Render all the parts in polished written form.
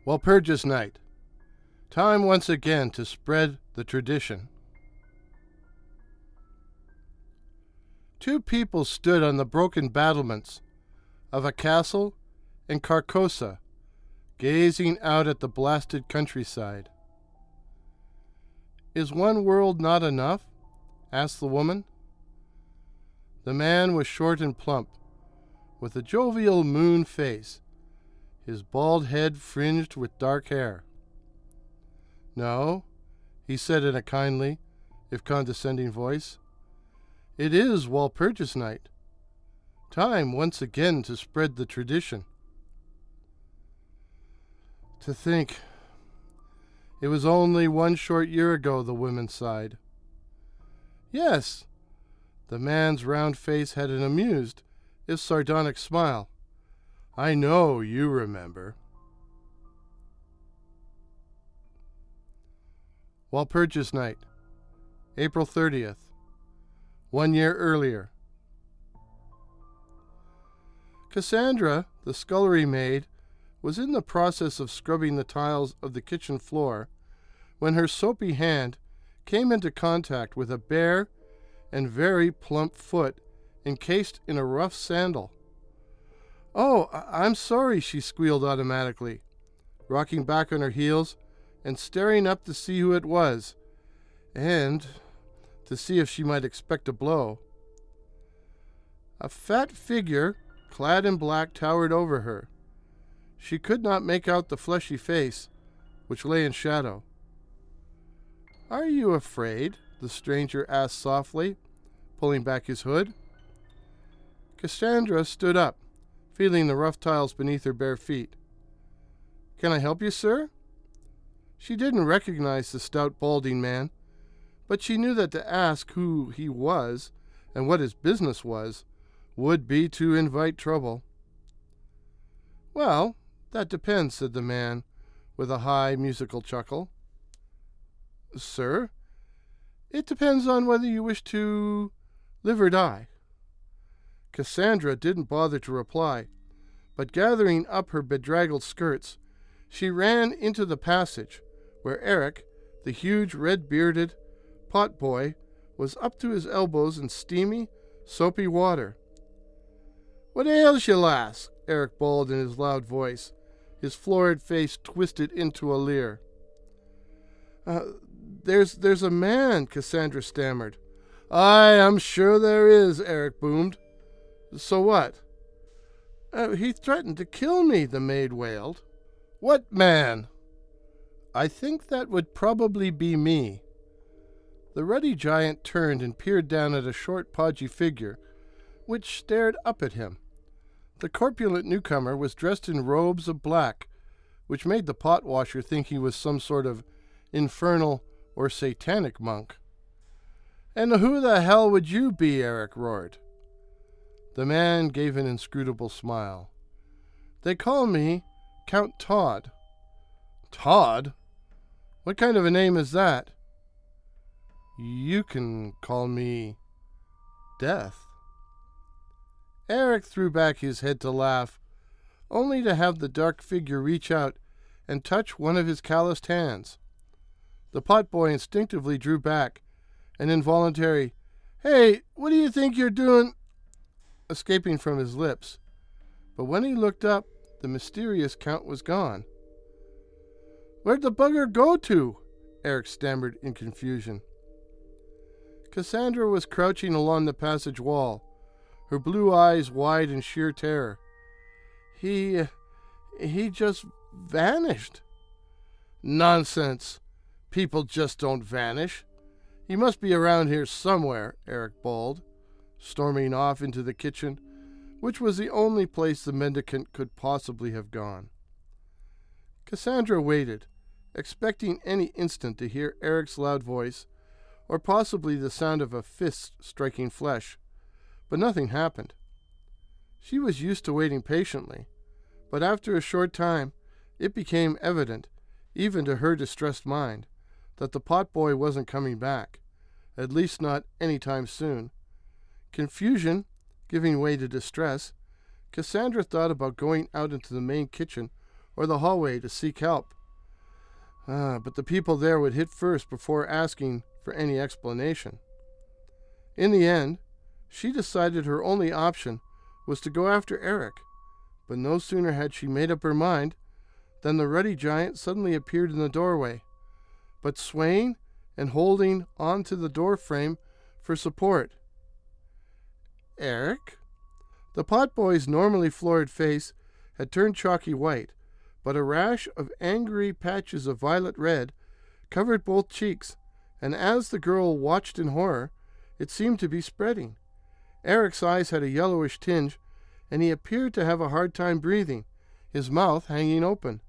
Walpurgis Night. Time once again to spread the tradition. Two people stood on the broken battlements of a castle in Carcosa, gazing out at the blasted countryside. "Is one world not enough?" asked the woman. The man was short and plump, with a jovial moon face, his bald head fringed with dark hair. "No," he said in a kindly, if condescending voice. "It is Walpurgis Night. Time once again to spread the tradition." "To think, it was only one short year ago," the woman sighed. "Yes." The man's round face had an amused, if sardonic smile. "I know you remember." Walpurgis Night, April 30th, 1 year earlier. Cassandra, the scullery maid, was in the process of scrubbing the tiles of the kitchen floor when her soapy hand came into contact with a bare and very plump foot encased in a rough sandal. "Oh, I'm sorry," she squealed automatically, rocking back on her heels and staring up to see who it was, and to see if she might expect a blow. A fat figure, clad in black, towered over her. She could not make out the fleshy face, which lay in shadow. "Are you afraid?" the stranger asked softly, pulling back his hood. Cassandra stood up, feeling the rough tiles beneath her bare feet. "Can I help you, sir?" She didn't recognize the stout, balding man, but she knew that to ask who he was and what his business was would be to invite trouble. "Well, that depends," said the man, with a high, musical chuckle. "Sir, it depends on whether you wish to live or die." Cassandra didn't bother to reply, but gathering up her bedraggled skirts, she ran into the passage, where Eric, the huge red-bearded pot-boy, was up to his elbows in steamy, soapy water. "What ails you, lass?" Eric bawled in his loud voice, his florid face twisted into a leer. There's a man," Cassandra stammered. "Aye, I'm sure there is," Eric boomed. "So what?" He threatened to kill me," the maid wailed. "What man?" "I think that would probably be me." The ruddy giant turned and peered down at a short, podgy figure, which stared up at him. The corpulent newcomer was dressed in robes of black, which made the pot washer think he was some sort of infernal or satanic monk. "And who the hell would you be?" Eric roared. The man gave an inscrutable smile. "They call me Count Todd." "Todd? What kind of a name is that?" "You can call me Death." Eric threw back his head to laugh, only to have the dark figure reach out and touch one of his calloused hands. The potboy instinctively drew back, an involuntary, "Hey, what do you think you're doing?" escaping from his lips. But when he looked up, the mysterious Count was gone. "Where'd the bugger go to?" Eric stammered in confusion. Cassandra was crouching along the passage wall, her blue eyes wide in sheer terror. He just vanished." "Nonsense. People just don't vanish. He must be around here somewhere," Eric bawled, storming off into the kitchen, which was the only place the mendicant could possibly have gone. Cassandra waited, expecting any instant to hear Eric's loud voice, or possibly the sound of a fist striking flesh, but nothing happened. She was used to waiting patiently, but after a short time it became evident, even to her distressed mind, that the potboy wasn't coming back, at least not any time soon. Confusion giving way to distress, Cassandra thought about going out into the main kitchen or the hallway to seek help. But the people there would hit first before asking for any explanation. In the end, she decided her only option was to go after Eric, but no sooner had she made up her mind than the ruddy giant suddenly appeared in the doorway, but swaying and holding onto the door frame for support. Eric? The potboy's normally florid face had turned chalky white, but a rash of angry patches of violet red covered both cheeks, and as the girl watched in horror, it seemed to be spreading. Eric's eyes had a yellowish tinge, and he appeared to have a hard time breathing, his mouth hanging open.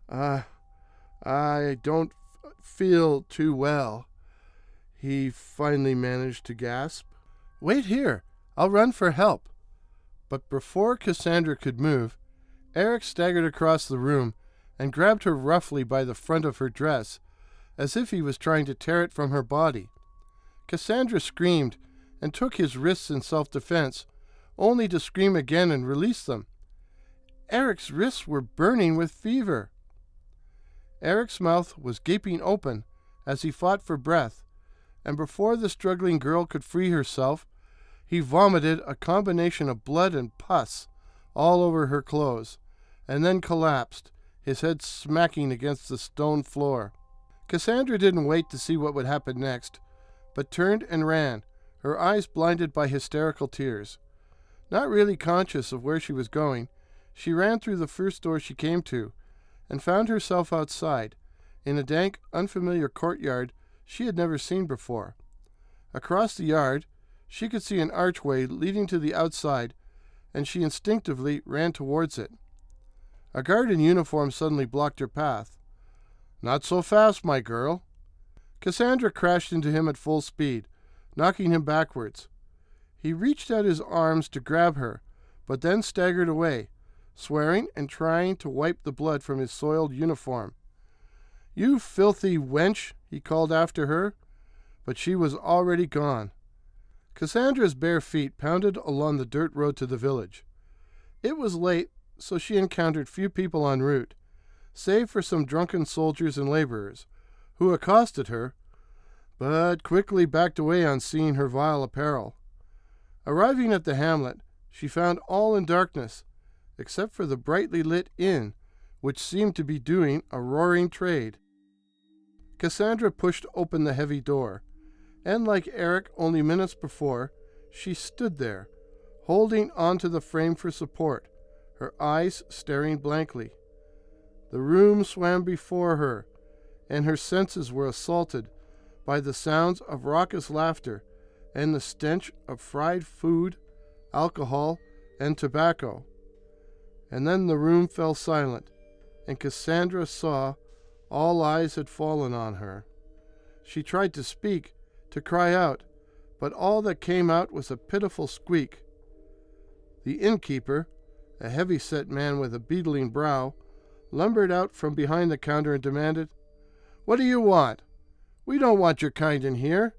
I don't feel too well," he finally managed to gasp. "Wait here. I'll run for help." But before Cassandra could move, Eric staggered across the room and grabbed her roughly by the front of her dress, as if he was trying to tear it from her body. Cassandra screamed and took his wrists in self-defense, only to scream again and release them. Eric's wrists were burning with fever. Eric's mouth was gaping open as he fought for breath, and before the struggling girl could free herself, he vomited a combination of blood and pus all over her clothes, and then collapsed, his head smacking against the stone floor. Cassandra didn't wait to see what would happen next, but turned and ran, her eyes blinded by hysterical tears. Not really conscious of where she was going, she ran through the first door she came to, and found herself outside, in a dank, unfamiliar courtyard she had never seen before. Across the yard, she could see an archway leading to the outside, and she instinctively ran towards it. A guard in uniform suddenly blocked her path. "Not so fast, my girl." Cassandra crashed into him at full speed, knocking him backwards. He reached out his arms to grab her, but then staggered away, swearing and trying to wipe the blood from his soiled uniform. "You filthy wench," he called after her, but she was already gone. Cassandra's bare feet pounded along the dirt road to the village. It was late, so she encountered few people en route, save for some drunken soldiers and laborers, who accosted her, but quickly backed away on seeing her vile apparel. Arriving at the hamlet, she found all in darkness, except for the brightly lit inn, which seemed to be doing a roaring trade. Cassandra pushed open the heavy door, and like Eric only minutes before, she stood there, holding onto the frame for support, her eyes staring blankly. The room swam before her, and her senses were assaulted by the sounds of raucous laughter and the stench of fried food, alcohol, and tobacco. And then the room fell silent, and Cassandra saw all eyes had fallen on her. She tried to speak, to cry out, but all that came out was a pitiful squeak. The innkeeper, a heavy-set man with a beetling brow, lumbered out from behind the counter and demanded, "What do you want? We don't want your kind in here.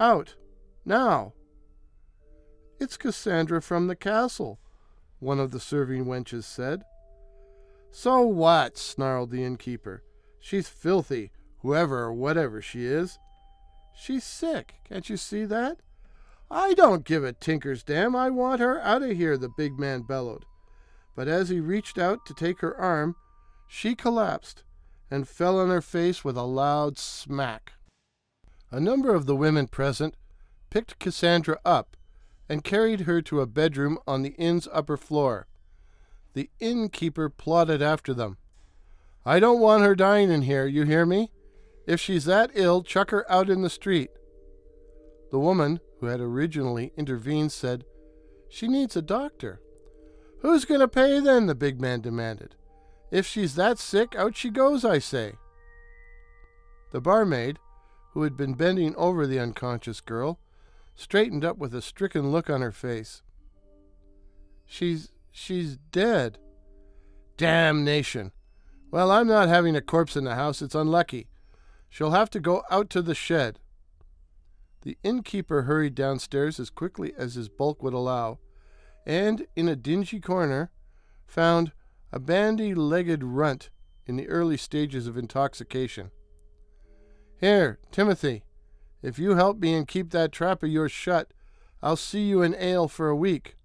Out, now." "It's Cassandra from the castle," one of the serving wenches said. "So what?" snarled the innkeeper. "She's filthy, whoever or whatever she is." "She's sick, can't you see that?" "I don't give a tinker's damn. I want her out of here," the big man bellowed. But as he reached out to take her arm, she collapsed and fell on her face with a loud smack. A number of the women present picked Cassandra up and carried her to a bedroom on the inn's upper floor. The innkeeper plodded after them. "I don't want her dying in here, you hear me? If she's that ill, chuck her out in the street." The woman who had originally intervened said, "She needs a doctor." "Who's going to pay then?" the big man demanded. "If she's that sick, out she goes, I say." The barmaid, who had been bending over the unconscious girl, straightened up with a stricken look on her face. She's dead." "Damnation! Well, I'm not having a corpse in the house. It's unlucky. She'll have to go out to the shed." The innkeeper hurried downstairs as quickly as his bulk would allow, and in a dingy corner found a bandy-legged runt in the early stages of intoxication. "Here, Timothy, if you help me and keep that trap of yours shut, I'll see you an ale for a week."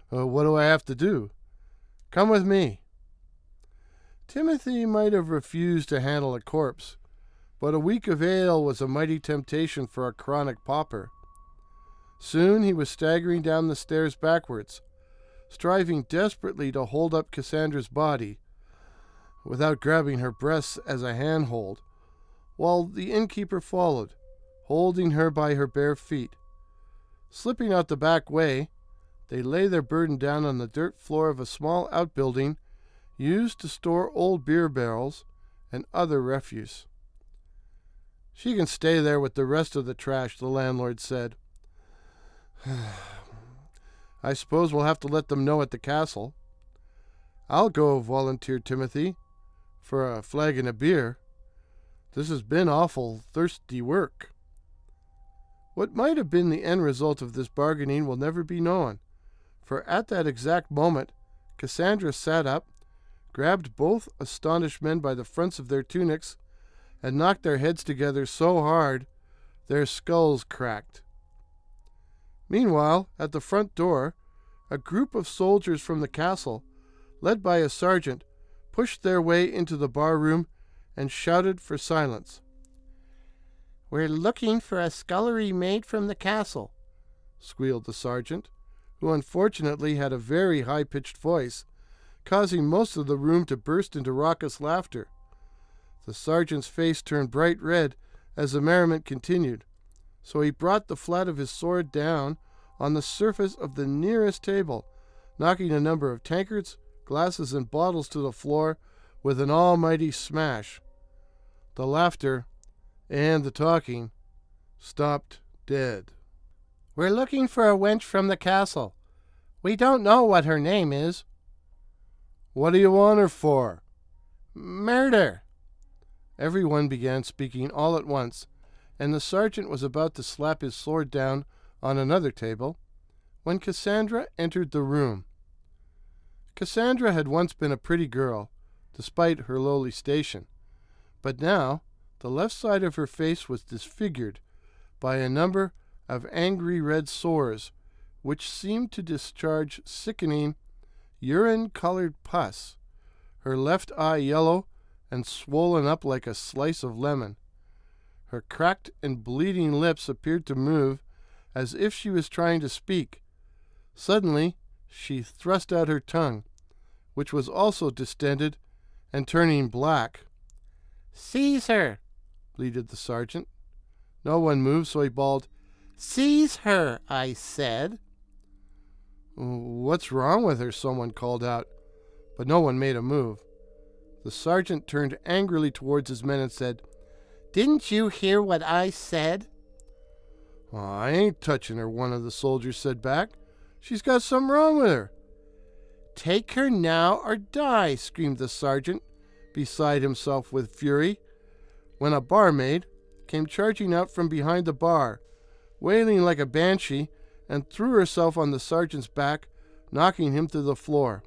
"What do I have to do?" "Come with me." Timothy might have refused to handle a corpse, but a week of ale was a mighty temptation for a chronic pauper. Soon he was staggering down the stairs backwards, striving desperately to hold up Cassandra's body, without grabbing her breasts as a handhold, while the innkeeper followed, holding her by her bare feet. Slipping out the back way, they lay their burden down on the dirt floor of a small outbuilding used to store old beer barrels and other refuse. "She can stay there with the rest of the trash," the landlord said. "I suppose we'll have to let them know at the castle." "I'll go," volunteered Timothy, "for a flagon of beer. This has been awful thirsty work." What might have been the end result of this bargaining will never be known, for at that exact moment Cassandra sat up, grabbed both astonished men by the fronts of their tunics, and knocked their heads together so hard their skulls cracked. Meanwhile, at the front door, a group of soldiers from the castle, led by a sergeant, pushed their way into the bar room and shouted for silence. "We're looking for a scullery maid from the castle," squealed the sergeant, who unfortunately had a very high-pitched voice, causing most of the room to burst into raucous laughter. The sergeant's face turned bright red as the merriment continued, so he brought the flat of his sword down on the surface of the nearest table, knocking a number of tankards, glasses, and bottles to the floor with an almighty smash. The laughter and the talking stopped dead. "We're looking for a wench from the castle. We don't know what her name is." "What do you want her for?" "Murder." Everyone began speaking all at once, and the sergeant was about to slap his sword down on another table when Cassandra entered the room. Cassandra had once been a pretty girl, despite her lowly station, but now the left side of her face was disfigured by a number of angry red sores, which seemed to discharge sickening, urine-colored pus, her left eye yellow and swollen up like a slice of lemon. Her cracked and bleeding lips appeared to move as if she was trying to speak. Suddenly, she thrust out her tongue, which was also distended and turning black. "Seize her!" bleated the sergeant. No one moved, so he bawled, "Seize her, I said." "What's wrong with her?" someone called out, but no one made a move. The sergeant turned angrily towards his men and said, "Didn't you hear what I said?" "I ain't touching her," one of the soldiers said back. "She's got something wrong with her." "Take her now or die," screamed the sergeant, beside himself with fury, when a barmaid came charging out from behind the bar, wailing like a banshee, and threw herself on the sergeant's back, knocking him to the floor.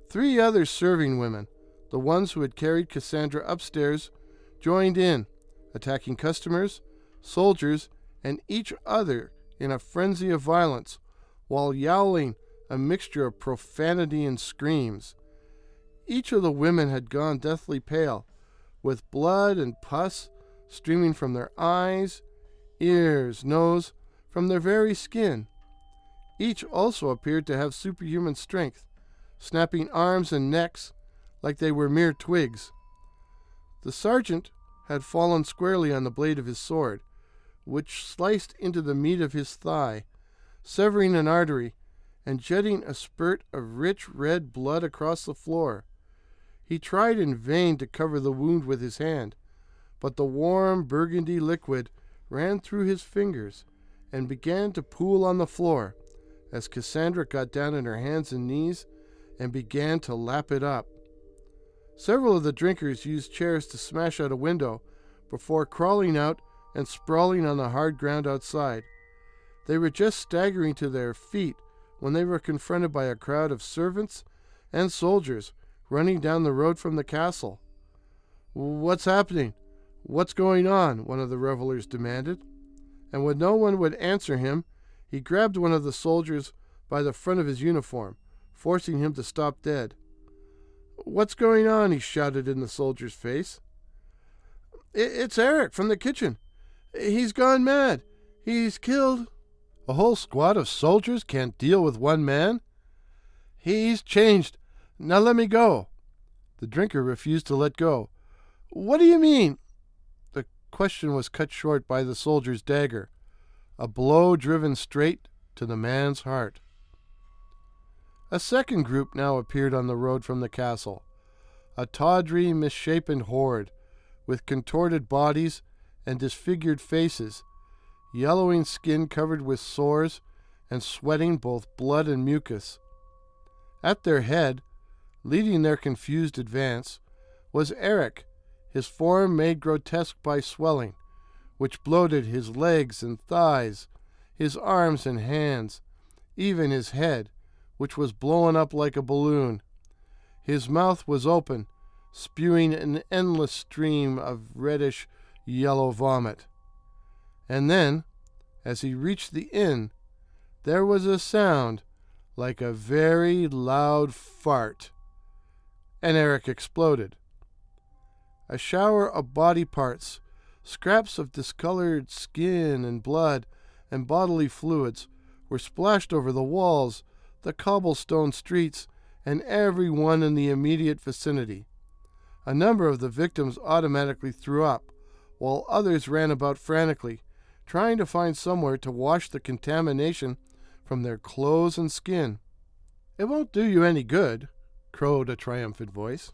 3 other serving women, the ones who had carried Cassandra upstairs, joined in, attacking customers, soldiers, and each other in a frenzy of violence, while yowling a mixture of profanity and screams. Each of the women had gone deathly pale, with blood and pus streaming from their eyes, ears, nose, from their very skin. Each also appeared to have superhuman strength, snapping arms and necks like they were mere twigs. The sergeant had fallen squarely on the blade of his sword, which sliced into the meat of his thigh, severing an artery and jetting a spurt of rich red blood across the floor. He tried in vain to cover the wound with his hand, but the warm burgundy liquid ran through his fingers and began to pool on the floor as Cassandra got down on her hands and knees and began to lap it up. Several of the drinkers used chairs to smash out a window before crawling out and sprawling on the hard ground outside. They were just staggering to their feet when they were confronted by a crowd of servants and soldiers running down the road from the castle. "What's happening? What's going on?" one of the revelers demanded. And when no one would answer him, he grabbed one of the soldiers by the front of his uniform, forcing him to stop dead. "What's going on?" he shouted in the soldier's face. It's Eric from the kitchen. He's gone mad. He's killed." "A whole squad of soldiers can't deal with one man?" "He's changed. Now let me go." The drinker refused to let go. "What do you mean?" The question was cut short by the soldier's dagger, a blow driven straight to the man's heart. A second group now appeared on the road from the castle, a tawdry, misshapen horde, with contorted bodies and disfigured faces, yellowing skin covered with sores, and sweating both blood and mucus. At their head, leading their confused advance, was Eric, his form made grotesque by swelling, which bloated his legs and thighs, his arms and hands, even his head, which was blown up like a balloon. His mouth was open, spewing an endless stream of reddish yellow vomit. And then, as he reached the inn, there was a sound like a very loud fart, and Eric exploded. A shower of body parts, scraps of discolored skin and blood and bodily fluids, were splashed over the walls, the cobblestone streets, and everyone in the immediate vicinity. A number of the victims automatically threw up, while others ran about frantically, trying to find somewhere to wash the contamination from their clothes and skin. "It won't do you any good," crowed a triumphant voice.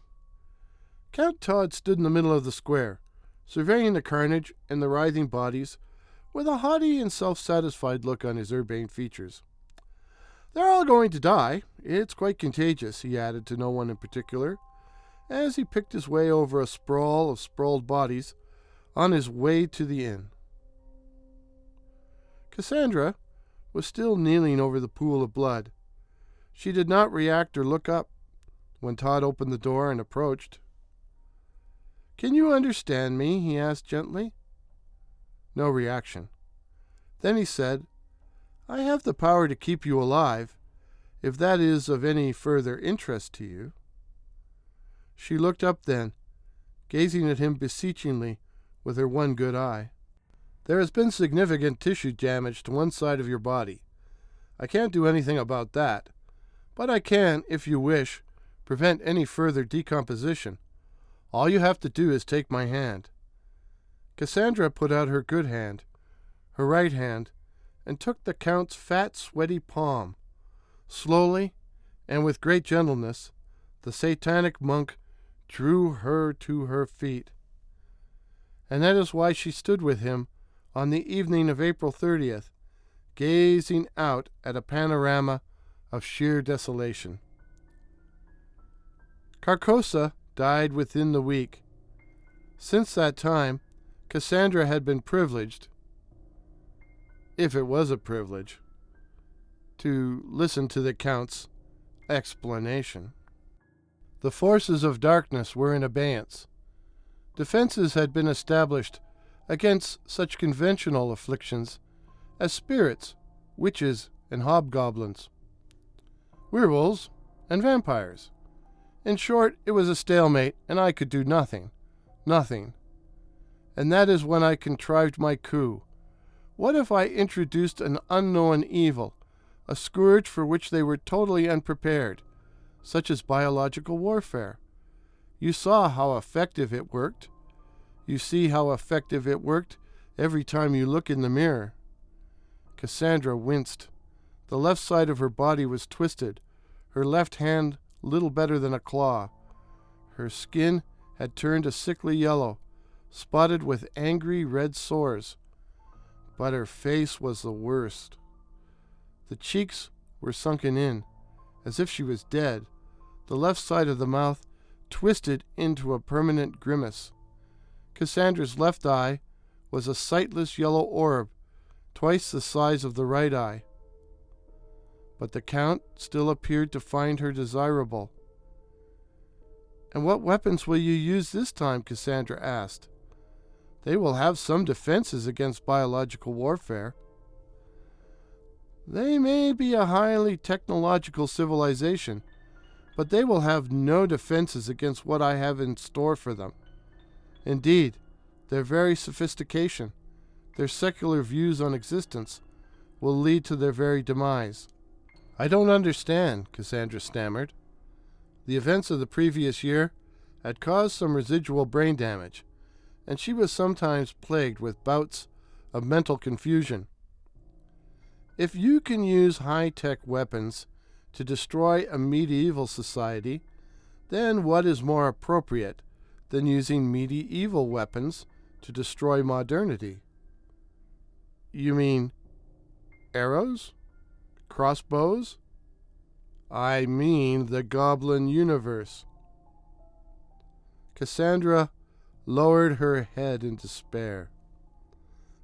Count Todd stood in the middle of the square, surveying the carnage and the writhing bodies, with a haughty and self-satisfied look on his urbane features. "They're all going to die. It's quite contagious," he added to no one in particular, as he picked his way over a sprawl of sprawled bodies on his way to the inn. Cassandra was still kneeling over the pool of blood. She did not react or look up when Todd opened the door and approached. "Can you understand me?" he asked gently. No reaction. Then he said, "I have the power to keep you alive, if that is of any further interest to you." She looked up then, gazing at him beseechingly with her one good eye. "There has been significant tissue damage to one side of your body. I can't do anything about that, but I can, if you wish, prevent any further decomposition. All you have to do is take my hand." Cassandra put out her good hand, her right hand, and took the Count's fat, sweaty palm. Slowly, and with great gentleness, the satanic monk drew her to her feet. And that is why she stood with him on the evening of April 30th, gazing out at a panorama of sheer desolation. Carcosa died within the week. Since that time, Cassandra had been privileged, if it was a privilege, to listen to the Count's explanation. The forces of darkness were in abeyance. Defenses had been established against such conventional afflictions as spirits, witches, and hobgoblins, werewolves, and vampires. In short, it was a stalemate, and I could do nothing. Nothing. And that is when I contrived my coup. What if I introduced an unknown evil, a scourge for which they were totally unprepared, such as biological warfare? You saw how effective it worked. You see how effective it worked every time you look in the mirror. Cassandra winced. The left side of her body was twisted, her left hand little better than a claw. Her skin had turned a sickly yellow, spotted with angry red sores. But her face was the worst. The cheeks were sunken in, as if she was dead, the left side of the mouth twisted into a permanent grimace. Cassandra's left eye was a sightless yellow orb, twice the size of the right eye. But the Count still appeared to find her desirable. And what weapons will you use this time? Cassandra asked. They will have some defenses against biological warfare. They may be a highly technological civilization, but they will have no defenses against what I have in store for them. Indeed, their very sophistication, their secular views on existence, will lead to their very demise. I don't understand, Cassandra stammered. The events of the previous year had caused some residual brain damage, and she was sometimes plagued with bouts of mental confusion. If you can use high-tech weapons to destroy a medieval society, then what is more appropriate than using medieval weapons to destroy modernity? You mean arrows? Crossbows? I mean the goblin universe. Cassandra lowered her head in despair.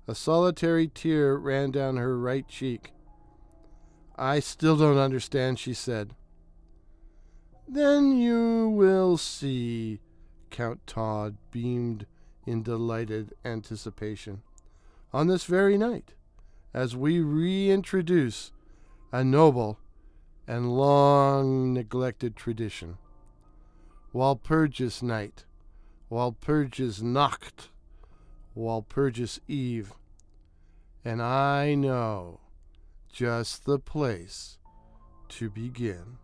A solitary tear ran down her right cheek. I still don't understand, she said. Then you will see, Count Todd beamed in delighted anticipation. On this very night, as we reintroduce a noble and long-neglected tradition. Walpurgis Night, Walpurgis Nacht, Walpurgis Eve. And I know just the place to begin.